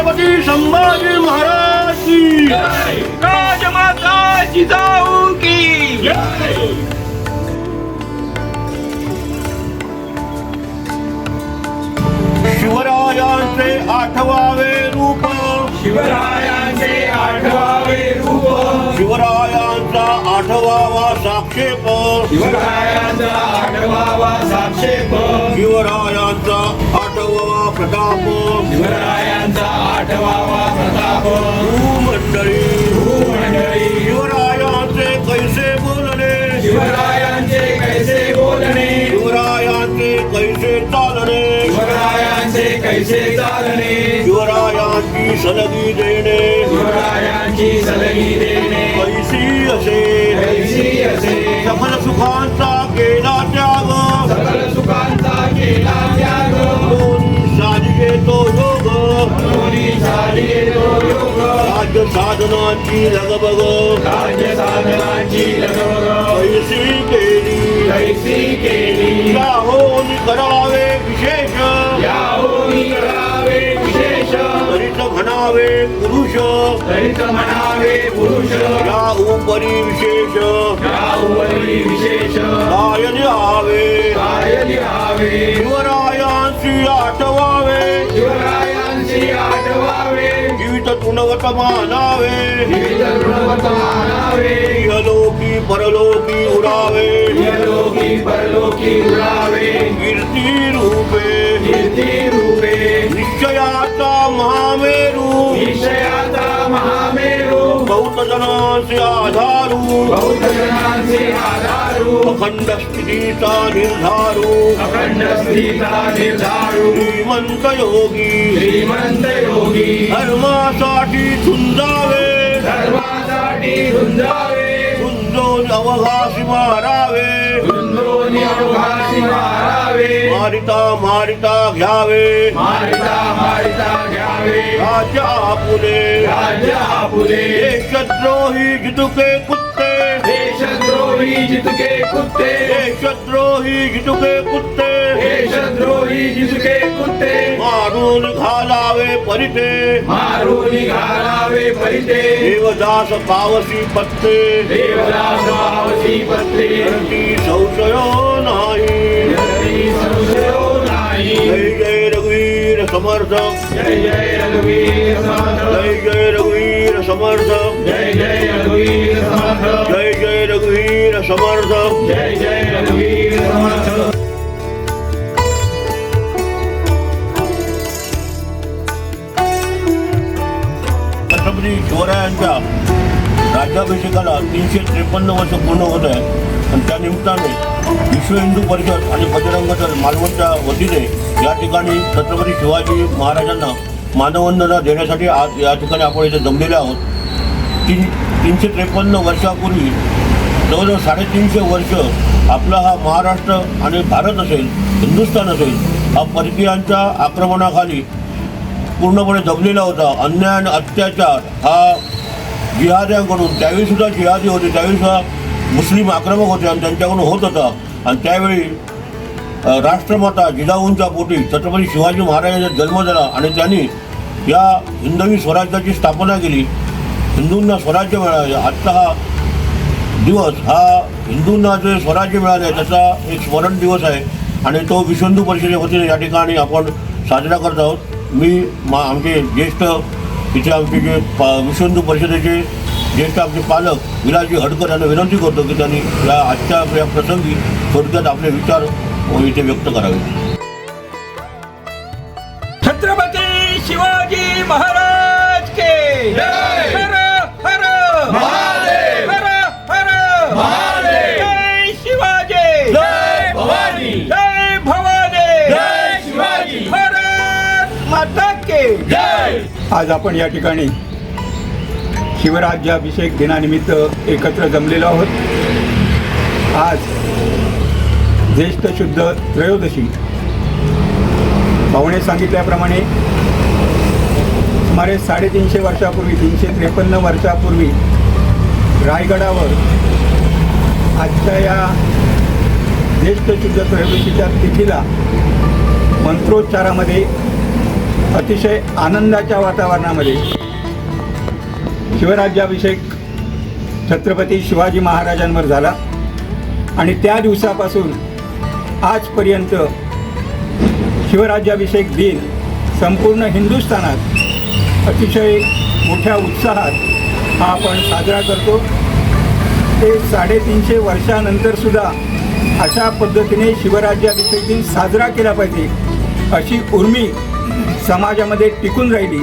छत्रपती संभाजी महाराज की जय राजमाता जिजाऊ की जय। शिवरायांचे आठवावे रूप, शिवरायांचे आठवावे रूप, शिवरायांचा आठवावा साक्षेप, शिवरायांचा आठवावा साक्षेप, शिवरायांचा आठवावा प्रताप, शिवरायांचा आठवावा प्रताप, भूमंडळी भूमंडळी शिवरायांचे कैसे बोलणे, शिवरायांचे कैसे बोलणे, शिवरायांचे कैसे चालणे, शिवरायांचे कैसे चालणे, शिवरायांची सलगी देणे, शिवरायांची सलगी देणे, कैसी असे कैसी असे सकल सुखांचा केला त्याग, सकल सुखांचा केला त्याग, दोन्ही साधिके तो योग, दोन्ही साधिके तो योग, राज्य साधनांची लगबग राज्य साधनाची लगबग कैसी केली, कैसी केली, त्याहोनी करावे विशेष, याहोनी करावे विशेष, तरीच म्हणावे पुरुष, तरीच म्हणावे पुरुष, या उपरी विशेष यावरी विशेष, काय लिहावे, काय लिहावे, शिवरायांची आठवावे, शिवरायांची आठवावे, जीवित तुणवत मानावे, विविध ऋणवत मानावे, इहलोकी परलोकी उरावे, इहलोकी परलोकी उरावे, कीर्ती रूपे कीर्ती रूपे, निश्चयाचा महामेरू, निश्चयाचा महामेरू, बहुत जनांचे आधारू, बौद्ध जनांचे आधारू, अखंड स्थितीचा निर्धारू, अखंड स्थिता निर्धारू, श्रीमंत योगी श्रीमंत योगी, धर्मासाठी झुंजावे, धर्मासाठी झुंजावे, झुंजून अवघासी मारावे, झुंजून अवघासी मारावे, मारिता मारिता घ्यावे, मारिता मारिता घ्यावे, राज्य आपुले, राज्य आपुले, देशद्रोही जितुके कुत्ते, देशद्रोही जितके कुत्ते, देशद्रोही जितुके कुत्ते, देशद्रोही जितके कुत्ते, मारून घालावे परिते, मारून घालावे परिते, देवदास पावसी पत्ते, देवदास पावसी पत्ते, ती संशयो नाही, जरी संशयो नाही, जय जय रघुवीर समर्थ, जय जय रघुवीर समर्थ, जय जय रघुवीर समर्थ, जय जय रघुवीर समर्थ, जय जय रघुवीर समर्थ. जय जय रघुवीर समर्थ. छत्रपती शिवरायांच्या राज्याभिषेकाला 353 वर्ष पूर्ण होत आहे आणि त्या निमित्ताने विश्व हिंदू परिषद आणि बजरंग दल मालवणच्या वतीने या ठिकाणी छत्रपती शिवाजी महाराजांना मानवंदना देण्यासाठी आज या ठिकाणी आपण इथे जमलेले आहोत. 353 वर्षापूर्वी जवळजवळ 350 वर्ष आपला हा महाराष्ट्र आणि भारत असेल, हिंदुस्थान असेल, हा परकीयांच्या आक्रमणाखाली पूर्णपणे दबलेला होता. अन्याय आणि अत्याचार हा जिहाद्यांकडून, त्यावेळीसुद्धा जिहादी होते, त्यावेळीसुद्धा मुस्लिम आक्रमक होते आणि त्यांच्याकडून होत होता. आणि त्यावेळी राष्ट्रमाता जिजाऊंच्या पोटी छत्रपती शिवाजी महाराजांचा जन्म झाला आणि त्यांनी या हिंदवी स्वराज्याची स्थापना केली. हिंदूंना स्वराज्य मिळाले. आजचा हा दिवस हा हिंदूंना जे स्वराज्य मिळाले त्याचा एक स्मरण दिवस आहे आणि तो विश्व हिंदू परिषदेच्या वतीने या ठिकाणी आपण साजरा करत आहोत. मी आमचे ज्येष्ठ इथे आमचे जे विश्व हिंदू परिषदेचे ज्येष्ठ आमचे पालक विलासजी हडकर यांना विनंती करतो की त्यांनी या आजच्या या प्रसंगी थोडक्यात आपले विचार इथे व्यक्त करावे. छत्रपती शिवाजी महाराज के जय. हर हर महादेव, हर हर महादेव, जय शिवाजी, जय भवानी, जय भवानी, जय शिवाजी, भारत माता के जय. आज आपण या ठिकाणी शिवराज्याभिषेक दिनानिमित्त एकत्र जमलेलो आहोत. आज ज्येष्ठ शुद्ध त्रयोदशी. पाहुणे सांगितल्याप्रमाणे सुमारे 350 वर्षापूर्वी, 353 वर्षापूर्वी रायगडावर आजच्या या ज्येष्ठ शुद्ध त्रयोदशीच्या तिथीला मंत्रोच्चारामध्ये अतिशय आनंदाच्या वातावरणामध्ये शिवराज्याभिषेक छत्रपती शिवाजी महाराजांवर झाला आणि त्या दिवसापासून आजपर्यंत शिवराज्याभिषेक दिन संपूर्ण हिंदुस्थानात अतिशय मोठ्या उत्साहात हा आपण साजरा करतो. ते 350 वर्षानंतरसुद्धा अशा पद्धतीने शिवराज्याभिषेक दिन साजरा केला पाहिजे अशी उर्मी समाजामध्ये टिकून राहिली.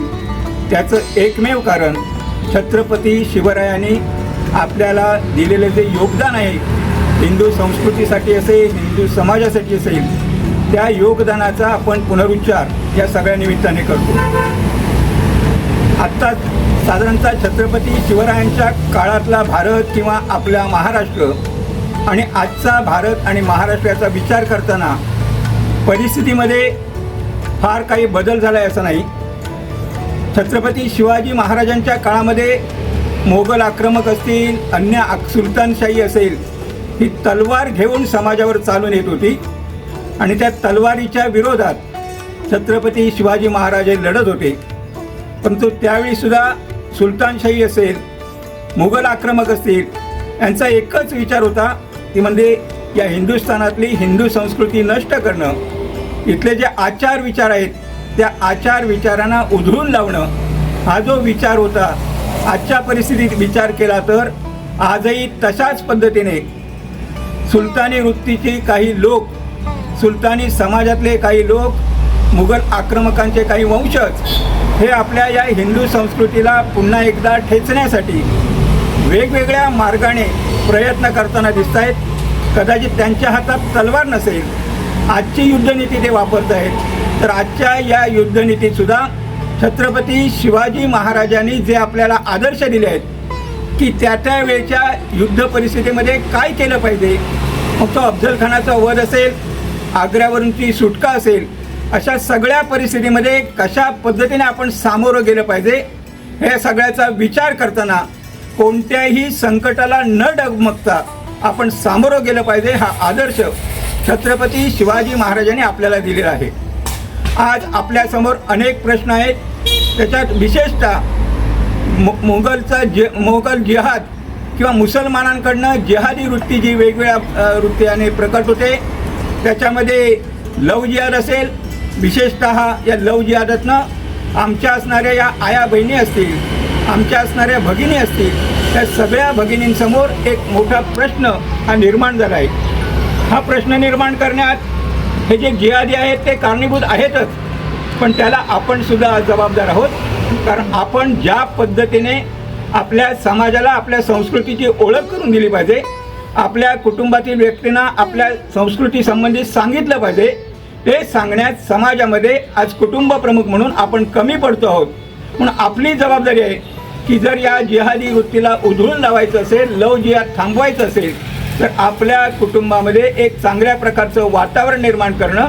त्याचं एकमेव कारण छत्रपती शिवरायांनी आपल्याला दिलेले जे योगदान आहे, हिंदू संस्कृतीसाठी असेल, हिंदू समाजासाठी असेल, त्या योगदानाचा आपण पुनरुच्चार या सगळ्या निमित्ताने करतो. आत्ता साधारणतः छत्रपती शिवरायांच्या काळातला भारत किंवा आपला महाराष्ट्र आणि आजचा भारत आणि महाराष्ट्राचा विचार करताना परिस्थितीमध्ये फार काही बदल झाला आहे असं नाही. छत्रपती शिवाजी महाराजांच्या काळामध्ये मोगल आक्रमक असतील, अन्य सुलतानशाही असेल, ही तलवार घेऊन समाजावर चालून येत होती आणि त्या तलवारीच्या विरोधात छत्रपती शिवाजी महाराज लढत होते. परंतु त्यावेळीसुद्धा सुलतानशाही असेल, मुघल आक्रमक असतील, यांचा एकच विचार होता, ती म्हणजे या हिंदुस्थानातली हिंदू संस्कृती नष्ट करणं. इथले जे आचार विचार आहेत त्या आचार विचारांना उधळून लावणं हा जो विचार होता. आजच्या परिस्थितीत विचार केला तर आजही तशाच पद्धतीने सुलतानी वृत्तीचे काही लोक, सुलतानी समाजातले काही लोक, मुघल आक्रमकांचे काही वंशज हे आपल्या या हिंदू संस्कृतीला पुन्हा एकदा ठेचण्यासाठी वेगवेगळ्या मार्गाने प्रयत्न करताना दिसत आहेत. कदाचित त्यांच्या हातात तलवार नसेल, आजची युद्धनीती ते वापरत आहेत, तर आजच्या या युद्धनीतीतसुद्धा छत्रपती शिवाजी महाराजांनी जे आपल्याला आदर्श दिले आहेत की त्या वेळच्या युद्ध परिस्थितीमध्ये काय केलं पाहिजे, मग तो अफजलखानाचा वध असेल, आग्र्यावरूनची सुटका असेल, अशा सगळ्या परिस्थितीमध्ये कशा पद्धतीने आपण सामोरं गेलं पाहिजे हे सगळ्याचा विचार करताना कोणत्याही संकटाला न डगमगता आपण सामोरं गेलं पाहिजे हा आदर्श छत्रपती शिवाजी महाराजांनी आपल्याला दिलेला आहे. आज आपल्यासमोर अनेक प्रश्न आहेत. त्याच्यात विशेषतः मोगल जिहाद किंवा मुसलमानांकडनं जिहादी वृत्ती जी वेगवेगळ्या वृत्तीने प्रकट होते, त्याच्यामध्ये लव जिहाद असेल, विशेषतः या लव जिहादातनं आमच्या असणाऱ्या या आया बहिणी असतील, आमच्या असणाऱ्या भगिनी असतील, त्या सगळ्या भगिनींसमोर एक मोठा प्रश्न हा निर्माण झाला आहे. हा प्रश्न निर्माण करण्यात हे जे जिहादी आहेत ते कारणीभूत आहेतच, पण त्याला आपण सुद्धा जबाबदार आहोत. कारण आपण ज्या पद्धतीने आपल्या समाजाला आपल्या संस्कृतीची ओळख करून दिली पाहिजे, आपल्या कुटुंबातील व्यक्तींना आपल्या संस्कृतीसंबंधित सांगितलं पाहिजे, ते सांगण्यात समाजामध्ये आज कुटुंब प्रमुख म्हणून आपण कमी पडतो आहोत. म्हणून आपली जबाबदारी आहे की जर या जिहादी वृत्तीला उधळून लावायचं असेल, लव जिहाद थांबवायचं असेल, तर आपल्या कुटुंबामध्ये एक चांगल्या प्रकारचं वातावरण निर्माण करणं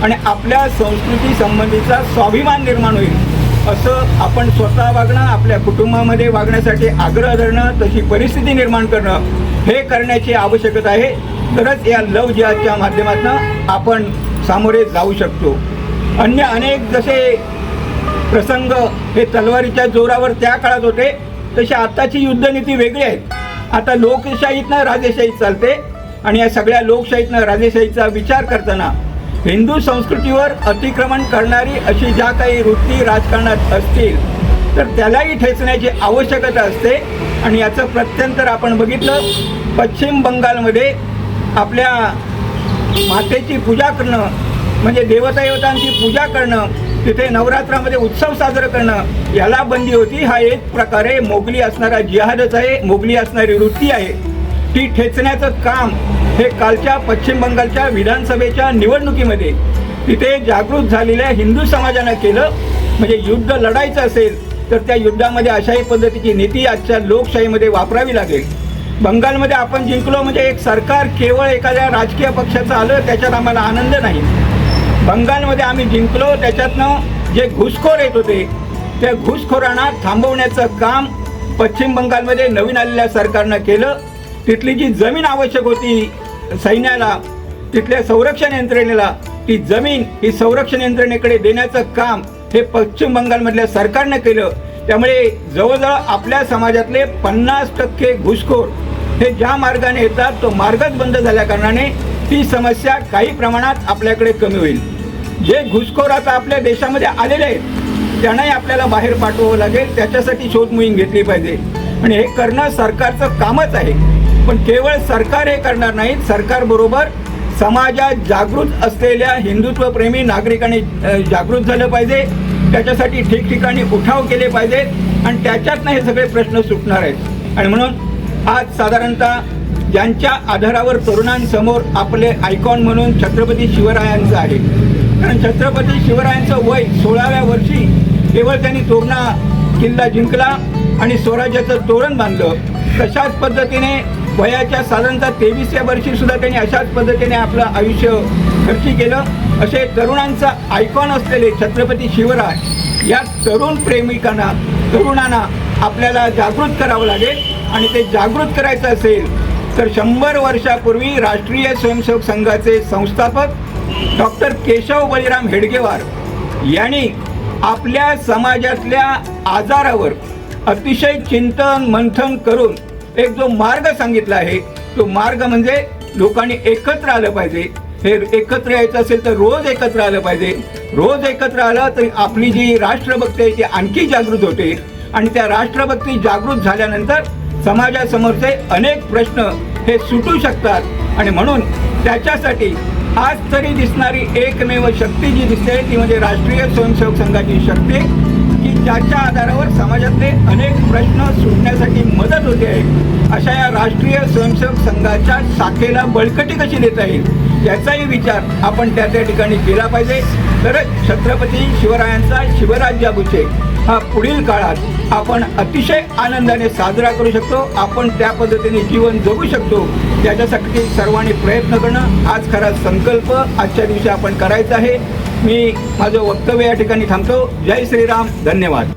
आणि आपल्या संस्कृती संबंधीचा स्वाभिमान निर्माण होईल असं आपण स्वतः वागणं, आपल्या कुटुंबामध्ये वागण्यासाठी आग्रह धरणं, तशी परिस्थिती निर्माण करणं हे करण्याची आवश्यकता आहे. तरच या लव जिहादच्या माध्यमातून आपण सामोरे जाऊ शकतो. अन्य अनेक जसे प्रसंग हे तलवारीच्या जोरावर त्या काळात होते, तशी आताची युद्धनीती वेगळी आहे. आता लोकशाहीतनं राजेशाही चालते आणि या सगळ्या लोकशाहीतनं राजेशाहीचा विचार करताना हिंदू संस्कृतीवर अतिक्रमण करणारी अशी ज्या काही वृत्ती राजकारणात असतील तर त्यालाही ठेचण्याची आवश्यकता असते. आणि याचं प्रत्यंतर आपण बघितलं, पश्चिम बंगालमध्ये आपल्या मातेची पूजा करणं म्हणजे देवतांची पूजा करणं, तिथे नवरात्रामध्ये उत्सव साजरा करणं याला बंदी होती. हा एक प्रकारे मोगली असणारा जिहादच आहे, मोगली असणारी वृत्ती आहे. ती ठेचण्याचं काम हे कालच्या पश्चिम बंगालच्या विधानसभेच्या निवडणुकीमध्ये तिथे जागृत झालेल्या हिंदू समाजानं केलं. म्हणजे युद्ध लढायचं असेल तर त्या युद्धामध्ये अशाही पद्धतीची नीती आजच्या लोकशाहीमध्ये वापरावी लागेल. बंगालमध्ये आपण जिंकलो म्हणजे एक सरकार केवळ एखाद्या राजकीय पक्षाचं आलं त्याच्यात आम्हाला आनंद नाही. बंगालमध्ये आम्ही जिंकलो त्याच्यातनं जे घुसखोर येत होते त्या घुसखोरांना थांबवण्याचं काम पश्चिम बंगालमध्ये नवीन आलेल्या सरकारनं केलं. तिथली जी जमीन आवश्यक होती सैन्याला, तिथल्या संरक्षण यंत्रणेला, ती जमीन ही संरक्षण यंत्रणेकडे देण्याचं काम हे पश्चिम बंगालमधल्या सरकारनं केलं. त्यामुळे जवळजवळ आपल्या समाजातले 50% घुसखोर हे ज्या मार्गाने येतात तो मार्गच बंद झाल्या कारणाने ती समस्या काही प्रमाणात आपल्याकडे कमी होईल. जे घुसखोर आता आपल्या देशामध्ये आलेले आहेत त्यांनाही आपल्याला बाहेर पाठवावं लागेल. त्याच्यासाठी शोध मोहीम घेतली पाहिजे आणि हे करणं सरकारचं कामच आहे. पण केवळ सरकार हे करणार नाही, सरकारबरोबर समाजात जागृत असलेल्या हिंदुत्वप्रेमी नागरिकांनी जागृत झालं पाहिजे. त्याच्यासाठी ठिकठिकाणी उठाव केले पाहिजेत आणि त्याच्यातनं हे सगळे प्रश्न सुटणार आहेत. आणि म्हणून आज साधारणतः ज्यांच्या आधारावर तरुणांसमोर आपले आयकॉन म्हणून छत्रपती शिवरायांचं आहे. कारण छत्रपती शिवरायांचं वय 16व्या वर्षी केवळ त्यांनी तोरणा किल्ला जिंकला आणि स्वराज्याचं तोरण बांधलं. तशाच पद्धतीने वयाच्या साधारणतः 23व्या वर्षी सुद्धा त्यांनी अशाच पद्धतीने आपलं आयुष्य खर्ची केलं. असे तरुणांचा आयकॉन असलेले छत्रपती शिवराय या तरुणांना आपल्याला जागृत करावं लागेल. आणि ते जागृत करायचं असेल तर 100 वर्षापूर्वी राष्ट्रीय स्वयंसेवक संघाचे संस्थापक डॉक्टर केशव बळीराम हेडगेवार यांनी आपल्या समाजातल्या आजारावर अतिशय चिंतन मंथन करून एक जो मार्ग सांगितला आहे तो मार्ग म्हणजे लोकांनी एकत्र आलं पाहिजे. हे एकत्र यायचं असेल तर रोज एकत्र आलं पाहिजे. रोज एकत्र आलं तर आपली जी राष्ट्रभक्ती आहे ती आणखी जागृत होते आणि त्या राष्ट्रभक्ती जागृत झाल्यानंतर समाजासमोरचे अनेक प्रश्न हे सुटू शकतात. आणि म्हणून त्याच्यासाठी आज तरी दिसणारी एकमेव शक्ती जी दिसते ती म्हणजे राष्ट्रीय स्वयंसेवक संघाची शक्ती, की ज्याच्या आधारावर समाजातले अनेक प्रश्न सुटण्यासाठी मदत होते आहे. अशा या राष्ट्रीय स्वयंसेवक संघाच्या शाखेला बळकटी कशी देता येईल याचाही विचार आपण त्या ठिकाणी केला पाहिजे. तरच छत्रपती शिवरायांचा शिवराज्याभिषेक हा पुढील काळात आपण अतिशय आनंदाने साजरा करू शकतो. आपण त्या पद्धतीने जीवन जगू शकतो. त्याच्यासाठी सर्वांनी प्रयत्न करणं हाच खरा संकल्प आजच्या दिवशी आपण करायचा आहे. मी माझं वक्तव्य या ठिकाणी थांबतो. जय श्रीराम. धन्यवाद.